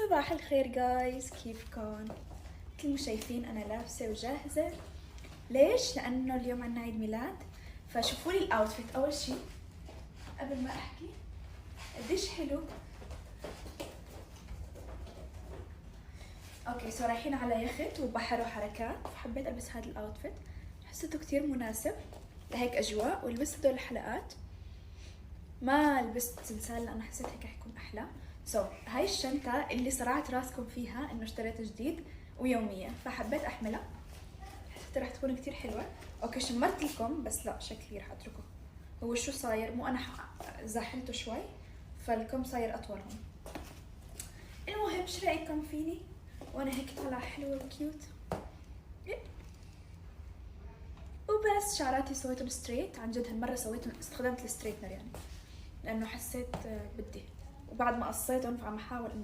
صباح الخير جايز، كيفكن؟ مثل ما شايفين انا لابسه وجاهزه. ليش؟ لانه اليوم عنا عيد ميلاد. فشوفوا لي الاوتفيت اول شي قبل ما احكي. قديش حلو. اوكي، سو رايحين على يخت وبحر وحركات، فحبيت البس هذا الاوتفيت، حسيته كتير مناسب لهيك اجواء. ولبست هدول الحلقات، ما لبست سلسال لانه حسيت هيك حيكون احلى. هاي الشنطة اللي صرعت راسكم فيها انه اشتريتها جديد ويومية، فحبيت احملها، حسيت رح تكون كتير حلوة. اوكي شمرت لكم بس لا، شكلي رح اتركه. هو شو صاير؟ مو انا زاحمته شوي فالكم صاير اطول هون. المهم شو رايكم فيني وانا هيك طالعة حلوة وكيوت؟ وبس شعراتي سويتهم ستريت، عن جد هالمرة سويتهم، استخدمت الستريتنر يعني لانه حسيت بدي، وبعد ما قصيتهم فعم احاول